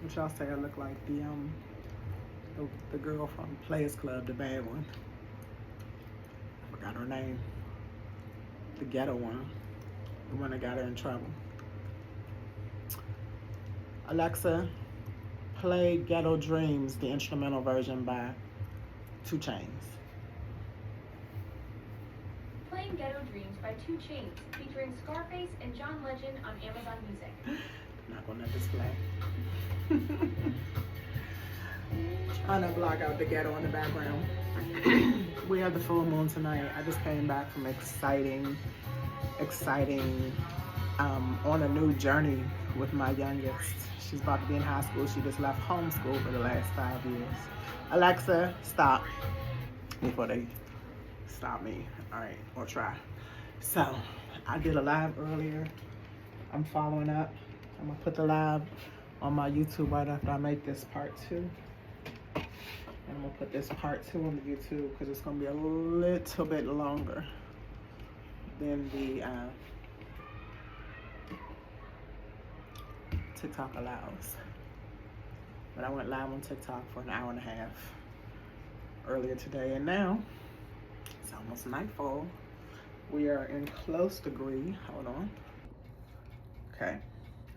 What y'all say I look like? The girl from Players Club, the bad one. I forgot her name. The ghetto one. The one that got her in trouble. Alexa, play Ghetto Dreams, the instrumental version by 2 Chainz. Playing Ghetto Dreams by 2 Chainz, featuring Scarface and John Legend on Amazon Music. Not gonna display. Trying to block out the ghetto in the background. We have the full moon tonight. I just came back from exciting, on a new journey with my youngest. She's about to be in high school. She just left homeschool for the last 5 years. Alexa, stop before they stop me. All right, or try. So I did a live earlier. I'm following up. I'm gonna put the live on my YouTube right after I make this part 2. And I'm gonna put this part 2 on the YouTube because it's gonna be a little bit longer than the TikTok allows. But I went live on TikTok for an hour and a half earlier today, and now it's almost nightfall. We are in close degree. Hold on. Okay,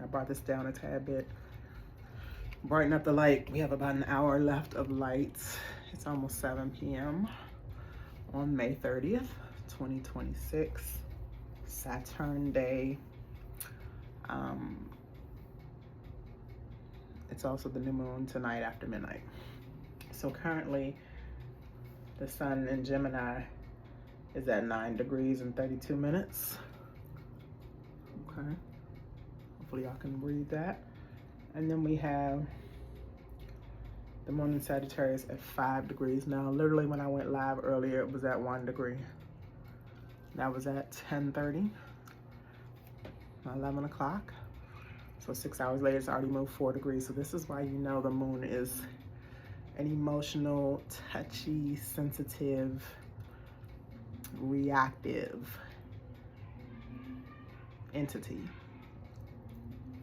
I brought this down a tad bit. Brighten up the light. We have about an hour left of light. It's almost 7 p.m. on May 30th, 2026, Saturn Day. It's also the new moon tonight after midnight. So currently, the sun in Gemini is at 9 degrees and 32 minutes. Okay. Hopefully y'all can read that. And then we have the moon in Sagittarius at 5 degrees. Now, literally when I went live earlier, it was at 1 degree. That was at 10:30, 11 o'clock. So 6 hours later, it's already moved 4 degrees. So this is why you know the moon is an emotional, touchy, sensitive, reactive entity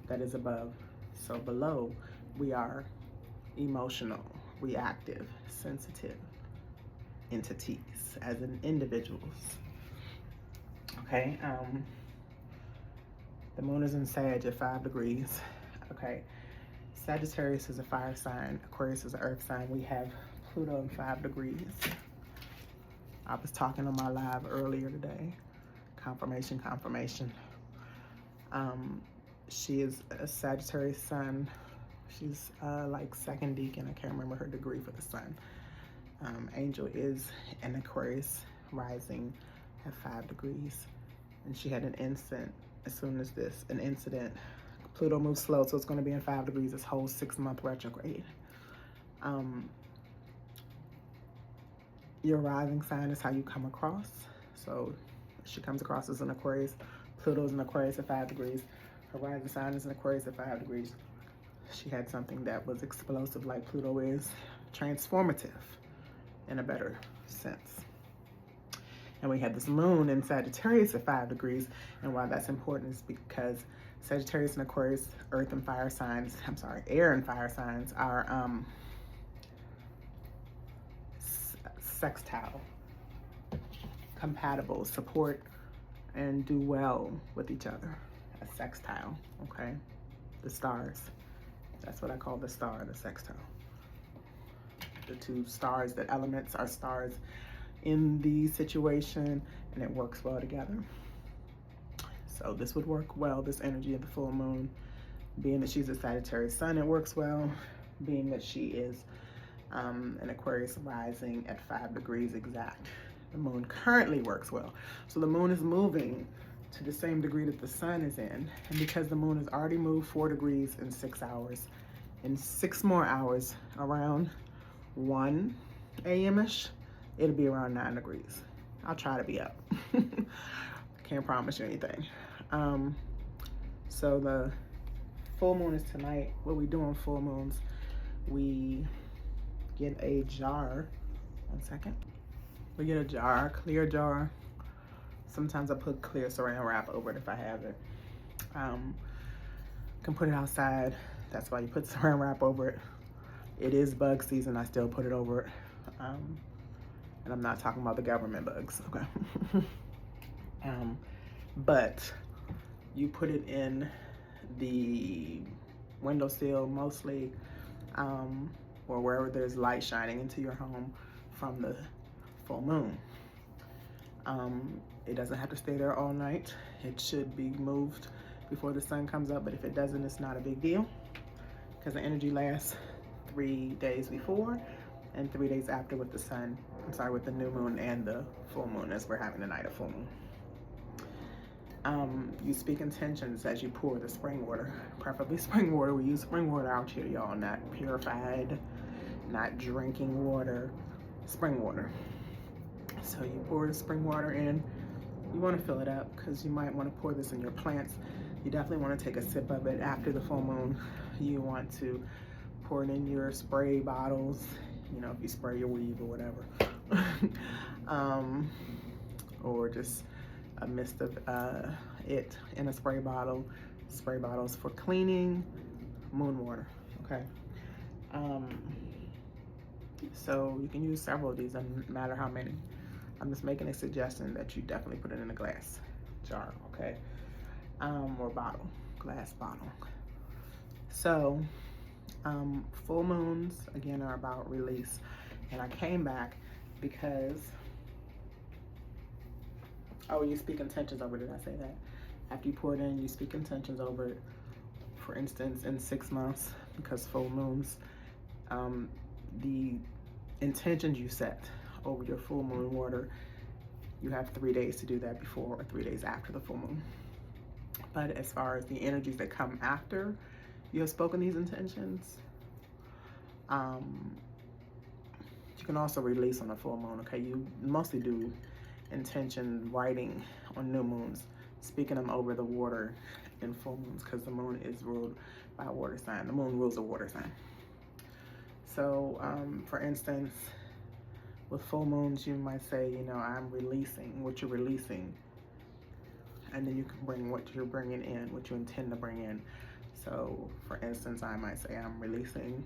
that is above. So below, we are emotional, reactive, sensitive entities as in individuals. Okay, the moon is in Sag at 5 degrees. Okay, Sagittarius is a fire sign, Aquarius is an earth sign. We have Pluto in 5 degrees. I was talking on my live earlier today. Confirmation. She is a Sagittarius sun. She's like second deacon. I can't remember her degree for the sun. Angel is an Aquarius rising at 5 degrees. And she had an incident as soon as this, an incident. Pluto moves slow, so it's going to be in 5 degrees this whole 6-month retrograde. Your rising sign is how you come across. So she comes across as an Aquarius. Pluto's an Aquarius at 5 degrees. Her rising sign is an Aquarius at 5 degrees. She had something that was explosive like Pluto is, transformative in a better sense. And we have this moon in Sagittarius at 5 degrees. And why that's important is because Sagittarius and Aquarius, earth and fire signs, air and fire signs are sextile, compatible, support and do well with each other. A sextile, okay? The stars. That's what I call the star, the sextile. The 2 stars, the elements are stars in the situation, and it works well together. So this would work well, this energy of the full moon, being that she's a Sagittarius sun, it works well. Being that she is an Aquarius rising at 5 degrees exact, the moon currently works well. So the moon is moving to the same degree that the sun is in, and because the moon has already moved 4 degrees in 6 hours, in 6 more hours, around 1 a.m.-ish, it'll be around 9 degrees. I'll try to be up. Can't promise you anything. So the full moon is tonight. What we do on full moons, we get a jar. 1 second. We get a jar, clear jar. Sometimes I put clear saran wrap over it if I have it. Can put it outside That's why you put saran wrap over it. It is bug season. I still put it over it. And I'm not talking about the government bugs, okay? But you put it in the windowsill mostly, or wherever there's light shining into your home from the full moon. It doesn't have to stay there all night. It should be moved before the sun comes up, but if it doesn't, it's not a big deal because the energy lasts 3 days before and 3 days after with the sun, with the new moon and the full moon, as we're having the night of full moon. You speak intentions as you pour the spring water, preferably spring water. We use spring water out here, y'all, not purified, not drinking water, spring water. So you pour the spring water in. You want to fill it up because you might want to pour this in your plants. You definitely want to take a sip of it after the full moon. You want to pour it in your spray bottles, you know, if you spray your weave or whatever. Or just a mist of it in a spray bottle. Spray bottles for cleaning, moon water, okay? So you can use several of these, doesn't matter how many. I'm just making a suggestion that you definitely put it in a glass jar, okay? Or bottle, glass bottle. So, full moons, again, are about release. And I came back because, oh, you speak intentions over it, did I say that? After you pour it in, you speak intentions over it. For instance, in 6 months, because full moons, the intentions you set over your full moon water, you have 3 days to do that before or 3 days after the full moon. But as far as the energies that come after you have spoken these intentions, you can also release on a full moon, okay? You mostly do intention writing on new moons, speaking them over the water in full moons, because the moon is ruled by a water sign. The moon rules a water sign. So, for instance, with full moons, you might say, you know, I'm releasing what you're releasing. And then you can bring what you're bringing in, what you intend to bring in. So, for instance, I might say I'm releasing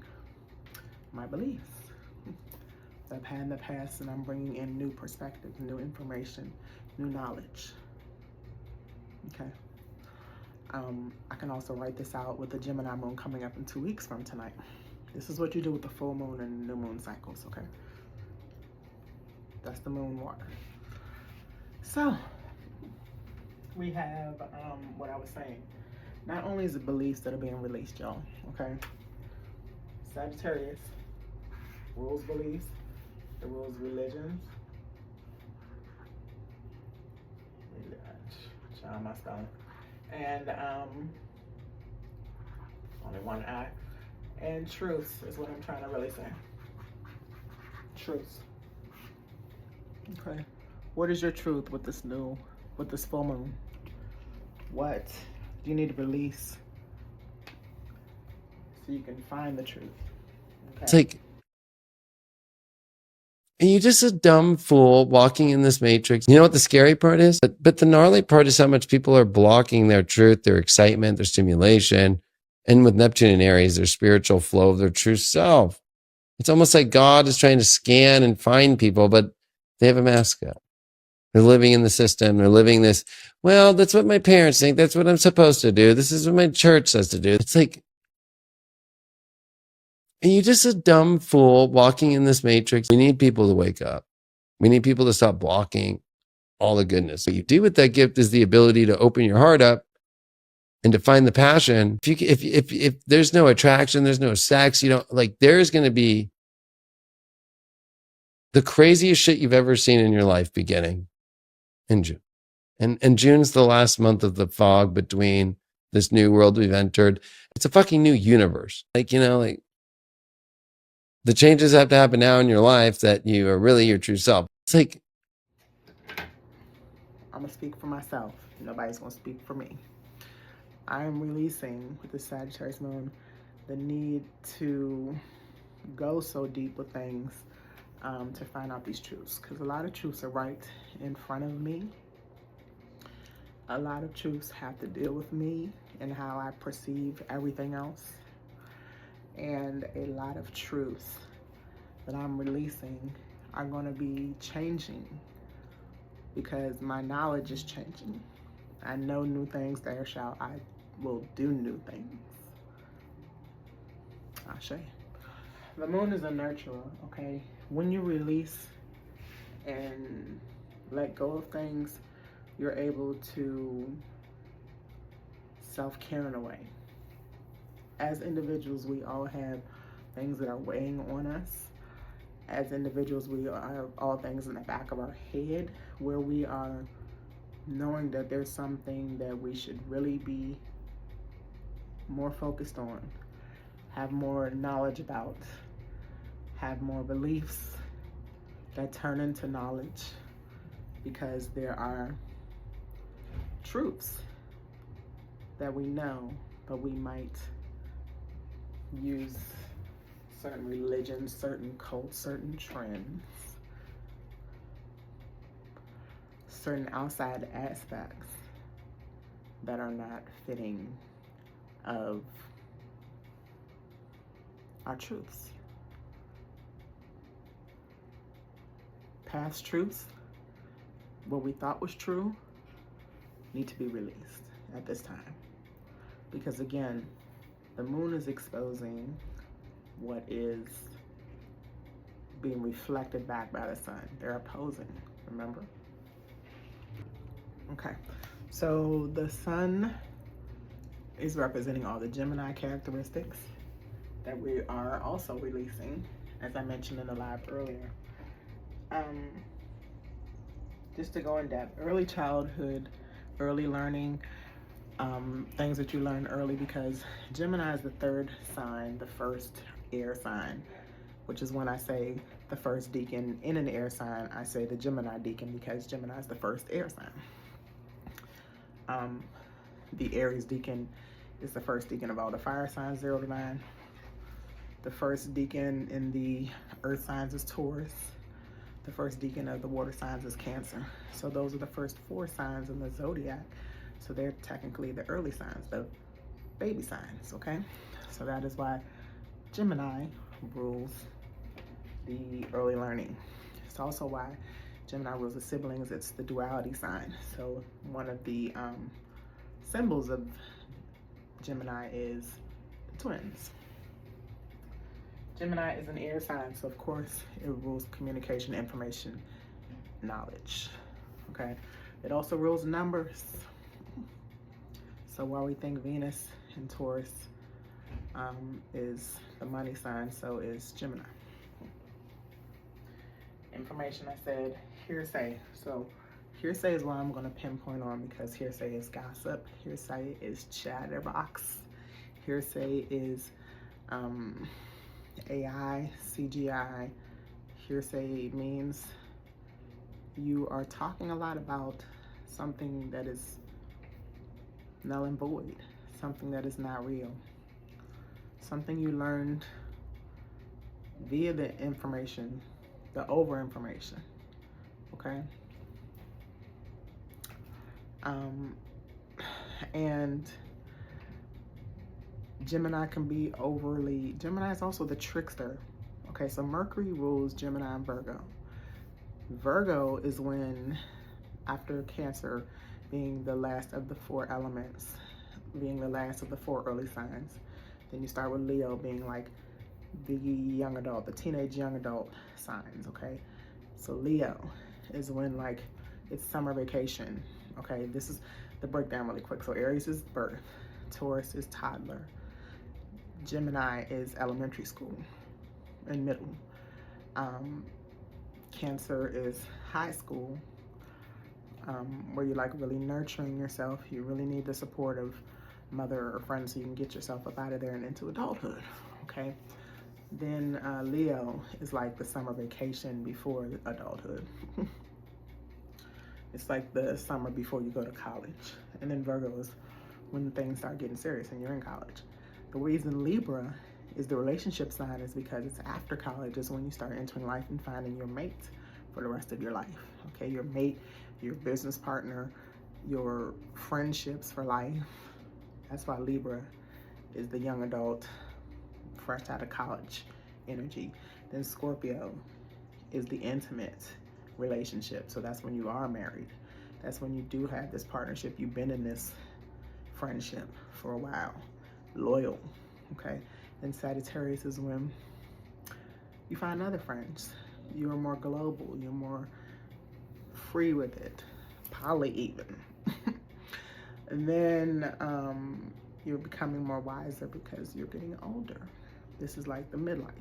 my beliefs that I've had in the past, and I'm bringing in new perspectives, new information, new knowledge. Okay. I can also write this out with the Gemini moon coming up in 2 weeks from tonight. This is what you do with the full moon and new moon cycles, okay? That's the moon water. So, we have what I was saying. Not only is it beliefs that are being released, y'all, okay? Sagittarius rules beliefs, it rules religions. John, my spelling. And only one I. And truth is what I'm trying to really say. Truth. Okay. What is your truth with this full moon? What do you need to release so you can find the truth? Okay. It's like, are you just a dumb fool walking in this matrix? You know what the scary part is? But the gnarly part is how much people are blocking their truth, their excitement, their stimulation. And with Neptune and Aries, their spiritual flow of their true self. It's almost like God is trying to scan and find people, but they have a mask up. They're living in the system. They're living this, well, that's what my parents think. That's what I'm supposed to do. This is what my church says to do. It's like, are you just a dumb fool walking in this matrix? We need people to wake up. We need people to stop blocking all the goodness. What you do with that gift is the ability to open your heart up and to find the passion. If there's no attraction, there's no sex, you don't like, there's going to be the craziest shit you've ever seen in your life beginning in June. And June's the last month of the fog between this new world we've entered. It's a fucking new universe. Like, you know, like the changes have to happen now in your life that you are really your true self. It's like, I'm going to speak for myself. Nobody's going to speak for me. I'm releasing with the Sagittarius moon the need to go so deep with things to find out these truths, because a lot of truths are right in front of me. A lot of truths have to deal with me and how I perceive everything else. And a lot of truths that I'm releasing are going to be changing because my knowledge is changing. I know new things, there shall I will do new things. I'll show you. The moon is a nurturer, okay? When you release and let go of things, you're able to self-care in a way. As individuals, we all have things that are weighing on us. As individuals, we are all things in the back of our head where we are knowing that there's something that we should really be more focused on, have more knowledge about, have more beliefs that turn into knowledge, because there are truths that we know, but we might use certain religions, certain cults, certain trends, certain outside aspects that are not fitting of our truths. Past truths, what we thought was true, need to be released at this time. Because again, the moon is exposing what is being reflected back by the sun. They're opposing, remember? Okay, so the sun is representing all the Gemini characteristics that we are also releasing, as I mentioned in the live earlier. Just to go in depth, early childhood, early learning, things that you learn early, because Gemini is the third sign, the first air sign, which is when I say the first deacon in an air sign, I say the Gemini deacon because Gemini is the first air sign. The Aries deacon is the first deacon of all the fire signs, 0 to 9. The first deacon in the earth signs is Taurus. The first deacon of the water signs is Cancer. So those are the first 4 signs in the zodiac. So they're technically the early signs, the baby signs, okay? So that is why Gemini rules the early learning. It's also why Gemini rules the siblings. It's the duality sign. So one of the symbols of Gemini is the twins. Gemini is an air sign, so of course it rules communication, information, knowledge, okay? It also rules numbers. So while we think Venus in Taurus is the money sign, so is Gemini. Information, I said hearsay. So hearsay is what I'm going to pinpoint on, because hearsay is gossip, hearsay is chatterbox, hearsay is AI, CGI. Hearsay means you are talking a lot about something that is null and void, something that is not real, something you learned via the information, the over information, okay? And Gemini can be overly, Gemini is also the trickster. Okay, so Mercury rules Gemini and Virgo. Virgo is when, after Cancer being the last of the 4 elements, being the last of the 4 early signs, then you start with Leo being like the young adult, the teenage young adult signs, okay? So Leo is when like it's summer vacation, okay? This is the breakdown really quick. So Aries is birth, Taurus is toddler, Gemini is elementary school and middle. Cancer is high school, where you're like really nurturing yourself. You really need the support of mother or friends so you can get yourself up out of there and into adulthood, okay? Then Leo is like the summer vacation before adulthood. It's like the summer before you go to college. And then Virgo is when things start getting serious and you're in college. The reason Libra is the relationship sign is because it's after college is when you start entering life and finding your mate for the rest of your life, okay? Your mate, your business partner, your friendships for life. That's why Libra is the young adult fresh out of college energy. Then Scorpio is the intimate relationship. So that's when you are married. That's when you do have this partnership. You've been in this friendship for a while. Loyal, okay? And Sagittarius is when you find other friends. You're more global. You're more free with it. Poly even. And then you're becoming more wiser because you're getting older. This is like the midlife.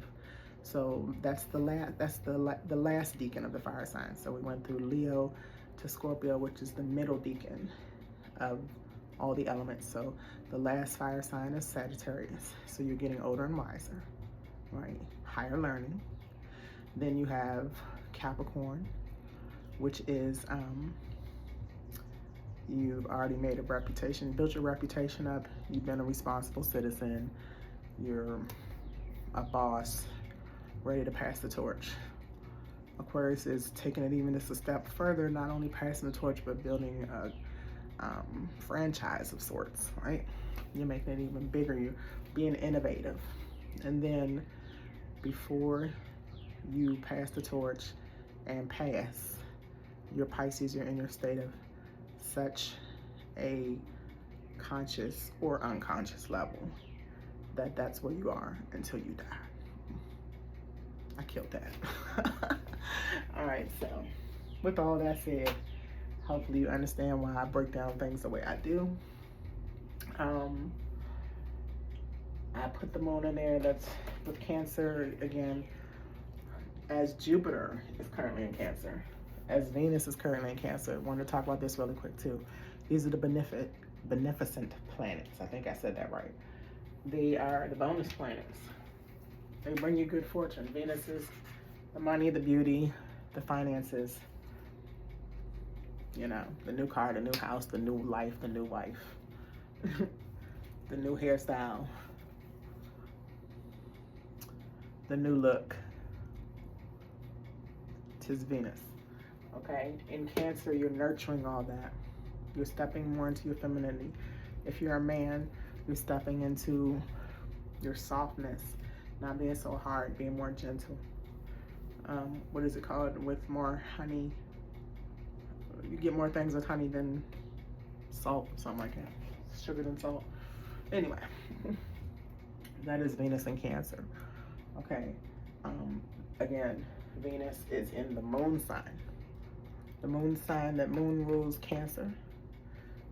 So that's the last decan of the fire sign. So we went through Leo to Scorpio, which is the middle decan of all the elements. So the last fire sign is Sagittarius. So you're getting older and wiser, right? Higher learning. Then you have Capricorn, which is you've already made a reputation, built your reputation up. You've been a responsible citizen. You're a boss, ready to pass the torch. Aquarius is taking it even just a step further, not only passing the torch, but building a franchise of sorts, right? You're making it even bigger. You're being innovative. And then before you pass the torch and pass, your Pisces, you're in your state of such a conscious or unconscious level that that's where you are until you die. I killed that. All right, so with all that said, hopefully you understand why I break down things the way I do. I put the moon in there. That's with Cancer again, as Jupiter is currently in Cancer, as Venus is currently in Cancer. I wanted to talk about this really quick too. These are the beneficent planets. I think I said that right. They are the bonus planets. They bring you good fortune. Venus is the money, the beauty, the finances, you know, the new car, the new house, the new life, the new wife, the new hairstyle, the new look. 'Tis Venus, okay? In Cancer, you're nurturing all that. You're stepping more into your femininity. If you're a man, you're stepping into your softness, not being so hard, being more gentle. What is it called? With more honey. You get more things with honey than salt, something like that. Sugar than salt. Anyway, that is Venus in Cancer. Okay. Again, Venus is in the moon sign. The moon sign, that moon rules Cancer.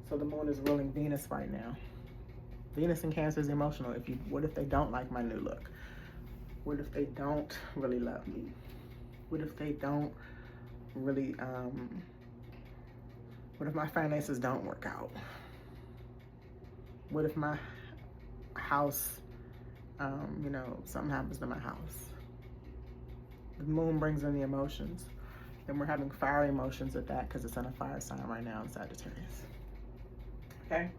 So the moon is ruling Venus right now. Venus in Cancer is emotional. What if they don't like my new look? What if they don't really love me? What if they don't really, what if my finances don't work out? What if my house, you know, something happens to my house? The moon brings in the emotions. And we're having fire emotions at that because it's in a fire sign right now in Sagittarius. Okay?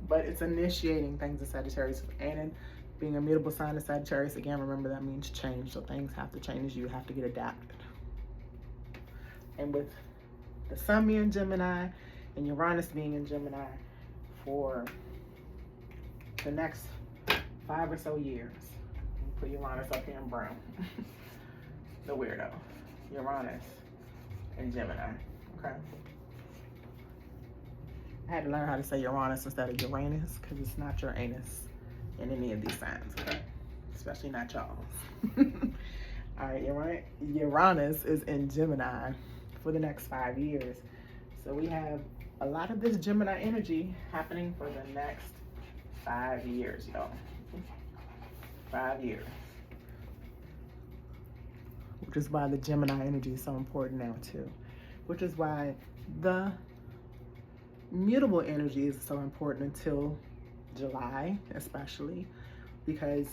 But it's initiating things in Sagittarius. And in being a mutable sign of Sagittarius, again, remember that means change. So things have to change. You have to get adapted. And with the sun being in Gemini and Uranus being in Gemini for the next 5 or so years. Put Uranus up here in brown. The weirdo. Uranus and Gemini. Okay. I had to learn how to say Uranus instead of Uranus because it's not your anus in any of these signs, okay? Especially not y'all. All right, Uranus is in Gemini for the next 5 years. So we have a lot of this Gemini energy happening for the next 5 years, y'all. 5 years. Which is why the Gemini energy is so important now too. Which is why the mutable energy is so important until July, especially because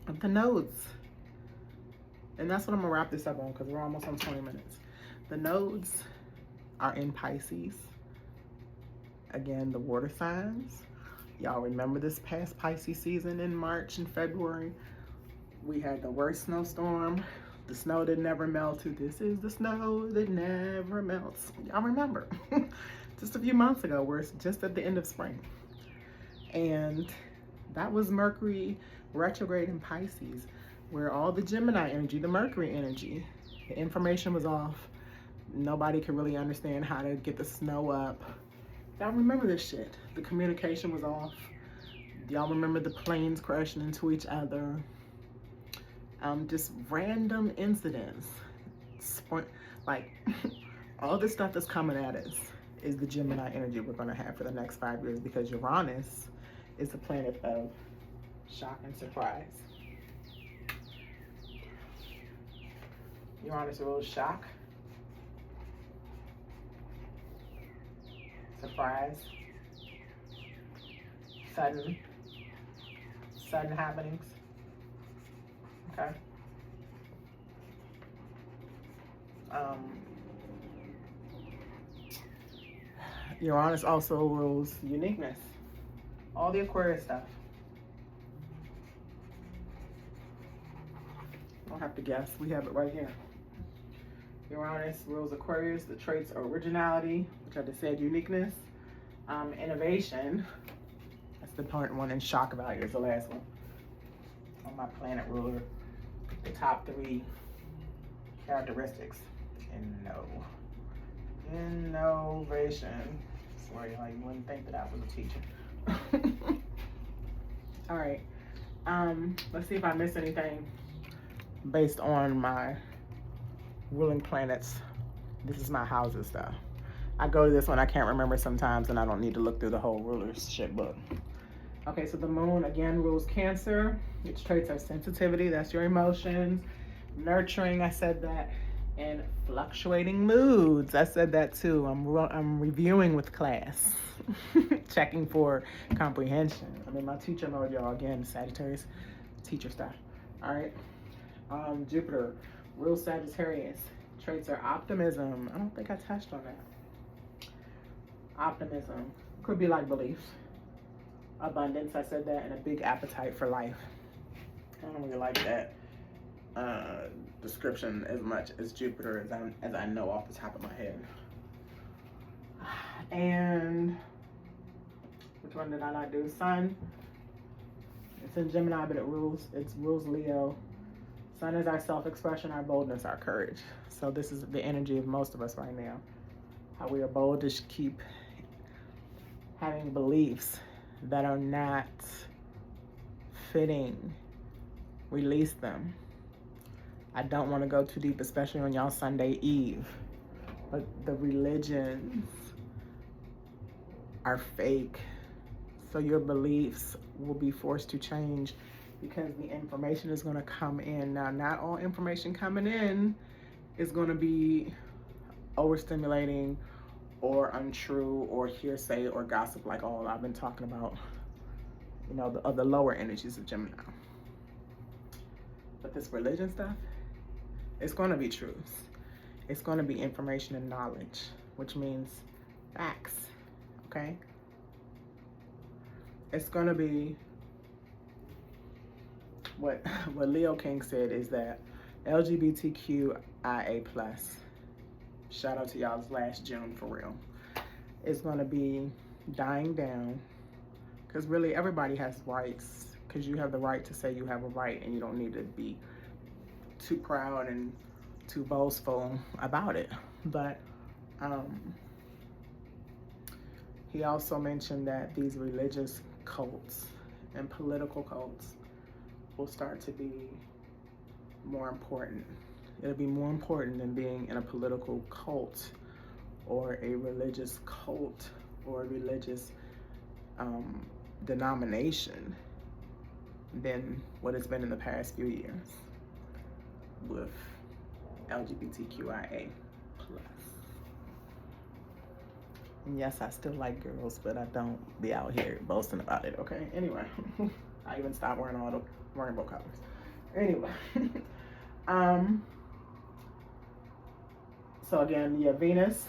of the nodes. And that's what I'm gonna wrap this up on because we're almost on 20 minutes. The nodes are in Pisces. Again, the water signs. Y'all remember this past Pisces season in March and February? We had the worst snowstorm. The snow that never melted. This is the snow that never melts. Y'all remember? Just a few months ago, we're just at the end of spring. And That was Mercury retrograde in Pisces, where all the Gemini energy, the Mercury energy, the information was off. Nobody could really understand how to get the snow up. Y'all remember this shit. The communication was off. Y'all remember the planes crashing into each other. Just random incidents. Like, all this stuff that's coming at us is the Gemini energy we're going to have for the next 5 years, because Uranus is the planet of shock and surprise. Uranus rules shock, surprise, sudden happenings. Okay. Uranus also rules uniqueness. All the Aquarius stuff. I don't have to guess. We have it right here. Uranus rules Aquarius. The traits are originality, which I just said, uniqueness, innovation. That's the part one, and shock value is the last one. On my planet ruler, the top 3 characteristics. Innovation. Sorry, like you wouldn't think that I was a teacher. All right. Let's see if I missed anything based on my ruling planets. This is my houses stuff. I go to this one, I can't remember sometimes, and I don't need to look through the whole rulership book. Okay, so the moon again rules Cancer. Its traits are sensitivity, that's your emotions, nurturing, I said that, and fluctuating moods. I said that too. I'm reviewing with class, checking for comprehension. I mean, my teacher mode, y'all, again, Sagittarius, teacher stuff. All right. Jupiter rules Sagittarius. Traits are optimism. I don't think I touched on that. Optimism could be like belief. Abundance, I said that, and a big appetite for life. I don't really like that description as much as Jupiter as I know off the top of my head. And which one did I not do? Sun. It's in Gemini, but it rules Leo. Sun is our self-expression, our boldness, our courage. So this is the energy of most of us right now. How we are bold to keep having beliefs that are not fitting. Release them. I don't want to go too deep, especially on y'all Sunday Eve. But the religions are fake. So your beliefs will be forced to change because the information is going to come in. Now, not all information coming in is going to be overstimulating or untrue or hearsay or gossip, like all I've been talking about, you know, the lower energies of Gemini. But this religion stuff, it's going to be truths. It's going to be information and knowledge, which means facts, okay? It's going to be what Leo King said is that LGBTQIA+, shout out to y'all's last June for real, is going to be dying down, because really everybody has rights, because you have the right to say you have a right, and you don't need to be too proud and too boastful about it. But he also mentioned that these religious cults and political cults will start to be more important. It'll be more important than being in a political cult or a religious cult or a religious denomination than what it's been in the past few years with LGBTQIA+. And yes, I still like girls, but I don't be out here boasting about it, okay? Anyway, I even stopped wearing all the rainbow colors. Anyway, so again, yeah, Venus,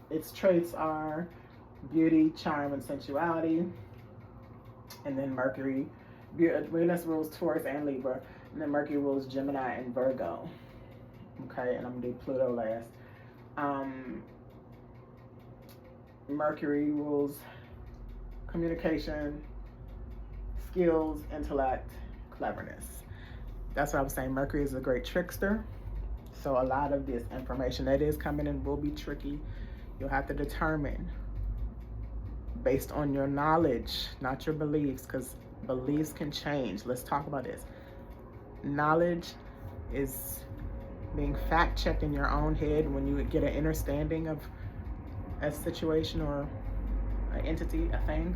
its traits are beauty, charm, and sensuality. And then Mercury, Venus rules Taurus and Libra, and then Mercury rules Gemini and Virgo. Okay, and I'm gonna do Pluto last. Mercury rules communication, skills, intellect, cleverness. That's what I was saying. Mercury is a great trickster. So a lot of this information that is coming in will be tricky. You'll have to determine based on your knowledge, not your beliefs, because beliefs can change. Let's talk about this. Knowledge is being fact-checked in your own head when you get an understanding of a situation or an entity, a thing.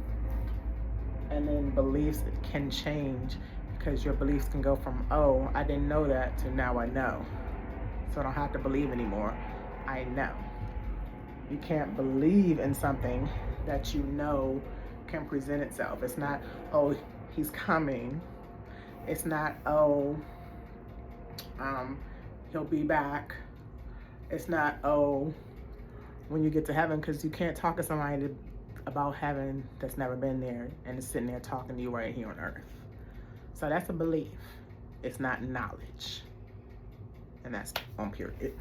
And then beliefs can change because your beliefs can go from, oh, I didn't know that, to now I know. So I don't have to believe anymore. I know. You can't believe in something that you know can present itself. It's not, oh, he's coming. It's not, oh, he'll be back. It's not, oh, when you get to heaven, because you can't talk to somebody about heaven that's never been there and is sitting there talking to you right here on earth. So that's a belief. It's not knowledge. And that's on period.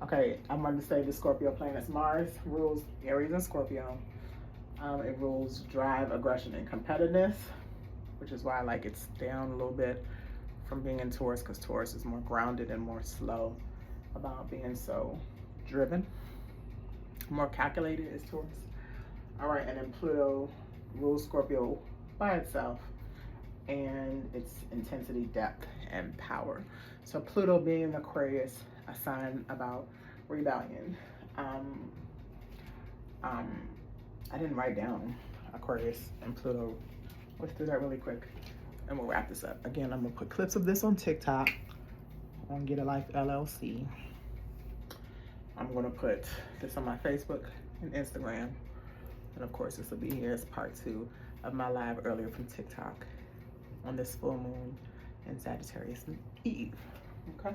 Okay, I'm going to say the Scorpio planets. Mars rules Aries and Scorpio. It rules drive, aggression, and competitiveness, which is why like it's down a little bit from being in Taurus, because Taurus is more grounded and more slow about being so driven. More calculated is Taurus. All right, and then Pluto rules Scorpio by itself, and its intensity, depth, and power. So Pluto being in Aquarius, a sign about rebellion. I didn't write down Aquarius and Pluto. Let's do that really quick and we'll wrap this up. Again, I'm gonna put clips of this on TikTok on Get a Life LLC. I'm gonna put this on my Facebook and Instagram. And of course, this will be here as part 2 of my live earlier from TikTok on this full moon in Sagittarius Eve, okay?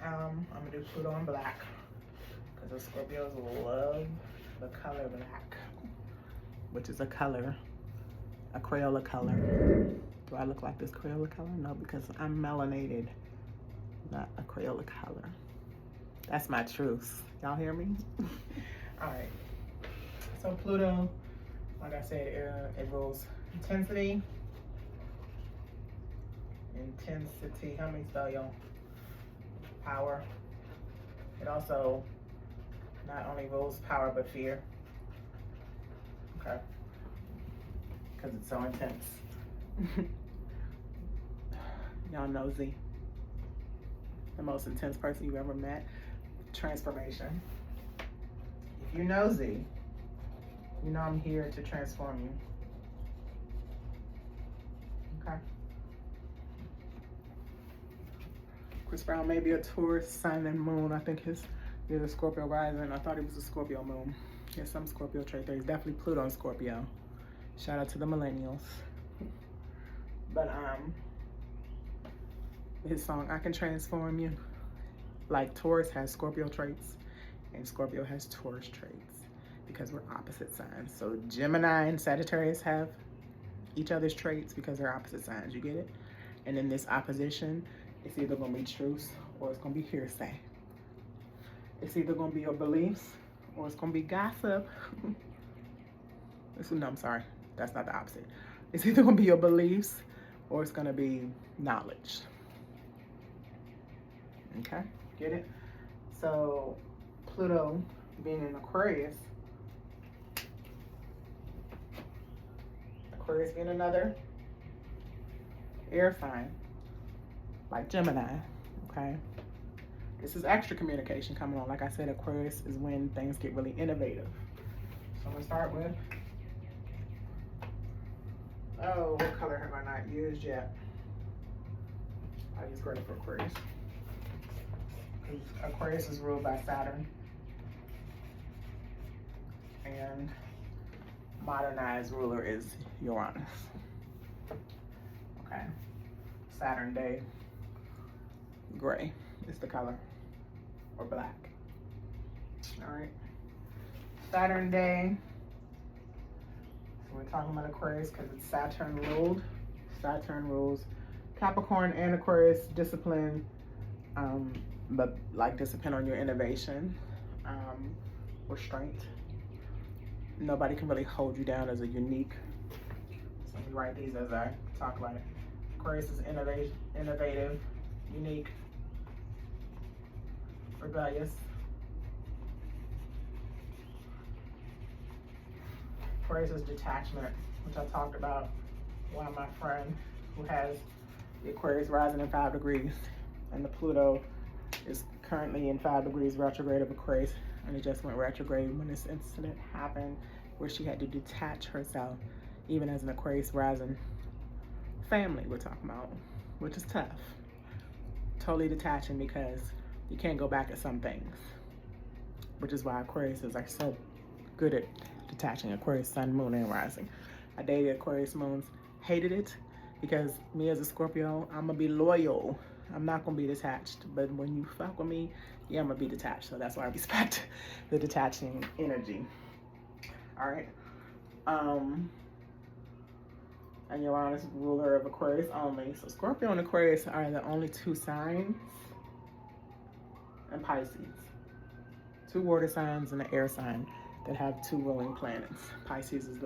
I'm gonna do Pluto in black because the Scorpios love the color black, which is a color, a Crayola color. Do I look like this Crayola color? No, because I'm melanated, not a Crayola color. That's my truth. Y'all hear me? All right. So Pluto, like I said, it rules intensity. Intensity, how many spell y'all? Power. It also not only rules power, but fear. Okay. Because it's so intense. Y'all know Z. The most intense person you've ever met. Transformation. If you know Z, you know I'm here to transform you. Okay. Chris Brown may be a Taurus, sun and moon. I think he's a Scorpio rising. I thought he was a Scorpio moon. He has some Scorpio trait there. He's definitely Pluto and Scorpio. Shout out to the millennials. But his song, I Can Transform You. Like Taurus has Scorpio traits and Scorpio has Taurus traits because we're opposite signs. So Gemini and Sagittarius have each other's traits because they're opposite signs. You get it? And in this opposition, it's either going to be truth or it's going to be hearsay. It's either going to be your beliefs or it's going to be gossip. No, I'm sorry. That's not the opposite. It's either going to be your beliefs or it's going to be knowledge. Okay? Get it? So Pluto being in Aquarius being another air sign, like Gemini, okay? This is extra communication coming on. Like I said, Aquarius is when things get really innovative. So I'm gonna start with, oh, what color have I not used yet? I use gray for Aquarius. Aquarius is ruled by Saturn. And modernized ruler is Uranus. Okay. Saturn day, gray is the color, or black. All right. Saturn day. So we're talking about Aquarius because it's Saturn ruled. Saturn rules Capricorn and Aquarius, discipline, but like discipline on your innovation, restraint. Nobody can really hold you down as a unique write these as I talk about it. Aquarius is innovative, unique, rebellious. Aquarius is detachment, which I talked about. One of my friends who has the Aquarius rising in 5 degrees, and the Pluto is currently in 5 degrees retrograde of Aquarius, and it just went retrograde when this incident happened where she had to detach herself, even as an Aquarius rising family we're talking about, which is tough. Totally detaching because you can't go back at some things, which is why Aquariuses are so good at detaching. Aquarius sun, moon, and rising. I dated Aquarius moons, hated it because me as a Scorpio, I'm gonna be loyal. I'm not gonna be detached, but when you fuck with me, yeah, I'm gonna be detached. So that's why I respect the detaching energy. All right. And Uranus, ruler of Aquarius only. So Scorpio and Aquarius are the only 2 signs, and Pisces. 2 water signs and an air sign that have 2 ruling planets. Pisces is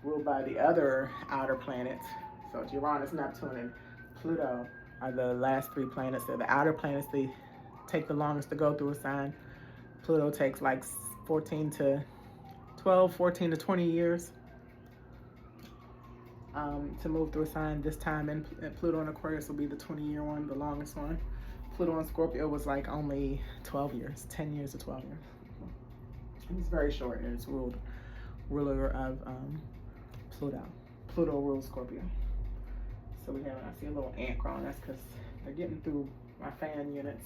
ruled by the other outer planets. So Uranus, Neptune, and Pluto are the last 3 planets. They're the outer planets. They take the longest to go through a sign. Pluto takes like 14 to 20 years to move through a sign. This time in Pluto and Aquarius will be the 20-year one, the longest one. Pluto and Scorpio was like only 12 years, 10 years to 12 years. It's very short, and it's ruler of Pluto. Pluto rules Scorpio. So we have, I see a little ant crawling. That's because they're getting through my fan units.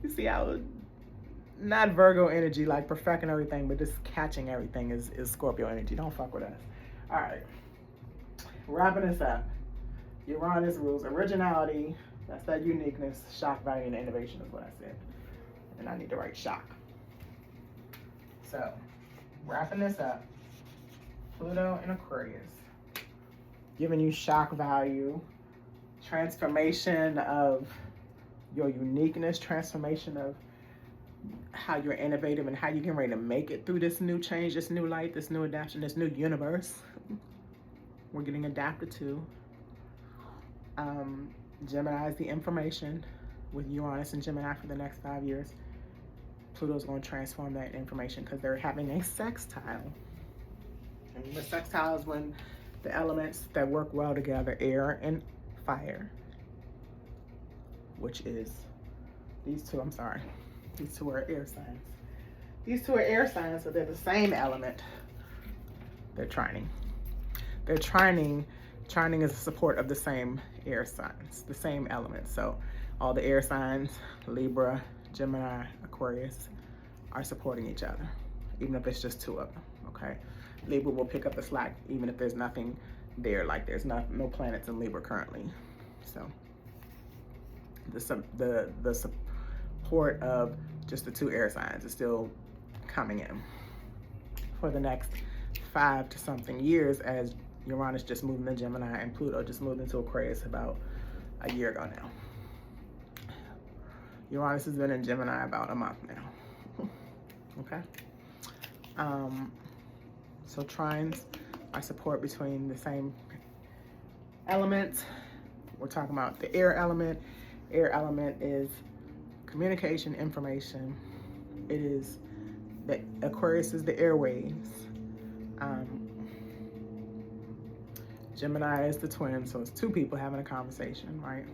You see how, not Virgo energy, like perfecting everything, but just catching everything is Scorpio energy. Don't fuck with us. All right. Wrapping this up. Uranus rules originality. That's that uniqueness, shock value, and innovation is what I said. And I need to write shock. So, wrapping this up, Pluto and Aquarius, giving you shock value, transformation of your uniqueness, transformation of how you're innovative and how you're getting ready to make it through this new change, this new light, this new adaptation, this new universe we're getting adapted to. Gemini is the information with Uranus and Gemini for the next 5 years. Pluto's going to transform that information because they're having a sextile. And the sextile is when the elements that work well together, air and fire, which is these 2, I'm sorry. These 2 are air signs. These 2 are air signs, so they're the same element. They're trining. They're trining. Trining is a support of the same air signs, the same elements. So all the air signs, Libra, Gemini, Aquarius, are supporting each other, even if it's just 2 of them, okay? Libra will pick up the slack even if there's nothing there, like there's no planets in Libra currently. So the support of just the 2 air signs is still coming in for the next 5 to something years, as Uranus just moved into Gemini and Pluto just moved into Aquarius about a year ago now. Uranus has been in Gemini about a month now. Okay. So trines are support between the same elements. We're talking about the air element. Air element is communication, information. It is the Aquarius is the airwaves. Gemini is the twin, so it's 2 people having a conversation, right?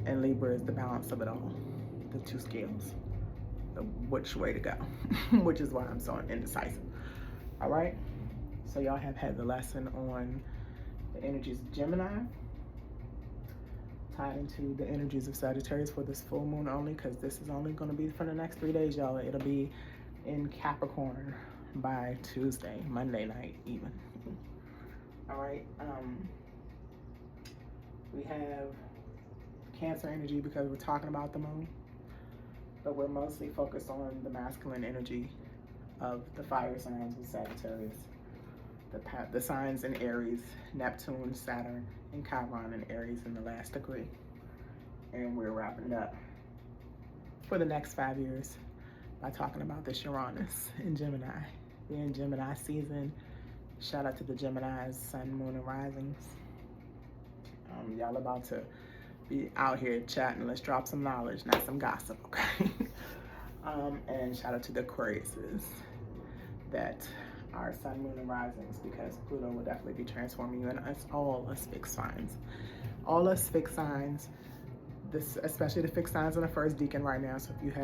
And Libra is the balance of it all, the 2 scales, which way to go, which is why I'm so indecisive. All right, so y'all have had the lesson on the energies of Gemini, tied into the energies of Sagittarius for this full moon only, because this is only going to be for the next 3 days, y'all. It'll be in Capricorn by Tuesday, Monday night even. All right, we have Cancer energy because we're talking about the moon, but we're mostly focused on the masculine energy of the fire signs with Sagittarius, the signs in Aries, Neptune, Saturn, and Chiron in Aries in the last degree. And we're wrapping up for the next 5 years by talking about this Uranus in Gemini. We're in Gemini season, Shout out to the Geminis, sun, moon, and risings. Y'all about to be out here chatting. Let's drop some knowledge, not some gossip, okay? And shout out to the Aquariuses that are sun, moon, and risings, because Pluto will definitely be transforming you, and us all us fixed signs. All us fixed signs, this, especially the fixed signs in the first decan right now. So if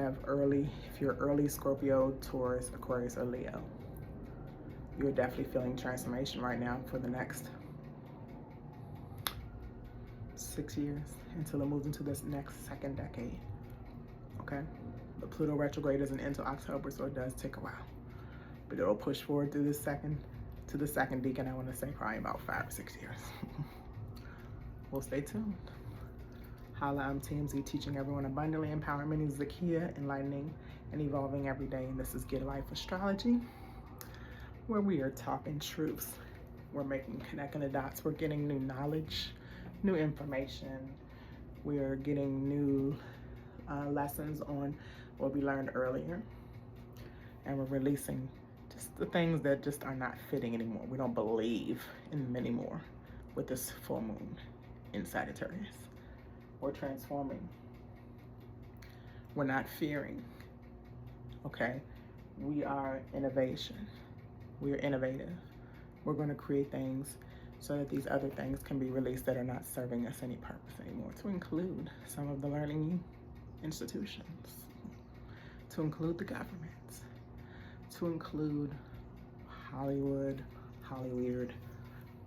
you're early Scorpio, Taurus, Aquarius, or Leo, you're definitely feeling transformation right now for the next 6 years until it moves into this next second decade, okay? The Pluto retrograde isn't until October, so it does take a while. But it'll push forward to the second decan, I want to say probably about 5 or 6 years. We'll stay tuned. Holla, I'm TMZ, teaching everyone abundantly. Empowerment is Zakia, enlightening and evolving every day. And this is Get Life Astrology, where we are talking truths. We're connecting the dots. We're getting new knowledge, new information. We are getting new lessons on what we learned earlier. And we're releasing just the things that just are not fitting anymore. We don't believe in them anymore with this full moon in Sagittarius. We're transforming. We're not fearing, okay? We are innovation. We are innovative. We're going to create things so that these other things can be released that are not serving us any purpose anymore, to include some of the learning institutions, to include the government, to include Hollywood,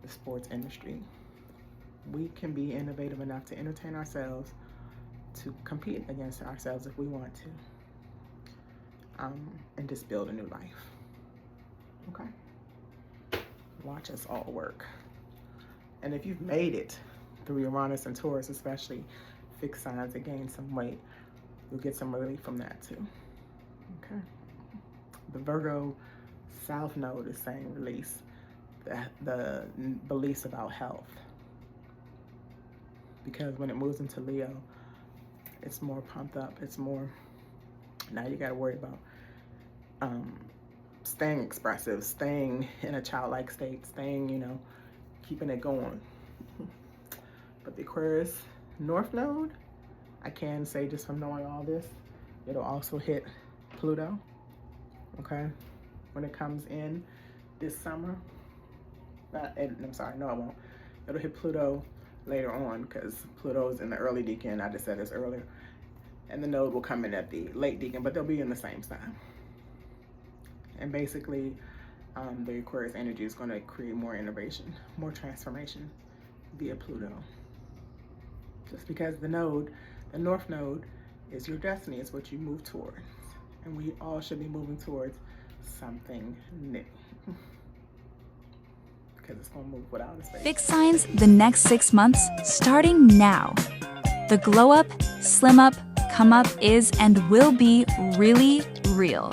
the sports industry. We can be innovative enough to entertain ourselves, to compete against ourselves if we want to, and just build a new life, okay? Watch us all work. And if you've made it through Uranus and Taurus, especially fixed signs that gain some weight, you'll get some relief from that too, okay? The Virgo South Node is saying release the beliefs about health. Because when it moves into Leo, it's more pumped up. It's more, now you gotta worry about staying expressive, staying in a childlike state, staying, keeping it going. But the Aquarius North Node, I can say just from knowing all this, it'll also hit Pluto, okay? When it comes in this summer, I'm sorry, no it won't. It'll hit Pluto later on, because Pluto's in the early decan, I just said this earlier, and the node will come in at the late decan, but they'll be in the same sign. And basically, the Aquarius energy is going to create more innovation, more transformation via Pluto. Just because the North Node is your destiny, it's what you move towards. And we all should be moving towards something new. Because it's going to move without a space. Fixed signs the next 6 months, starting now. The glow up, slim up, come up is and will be really real.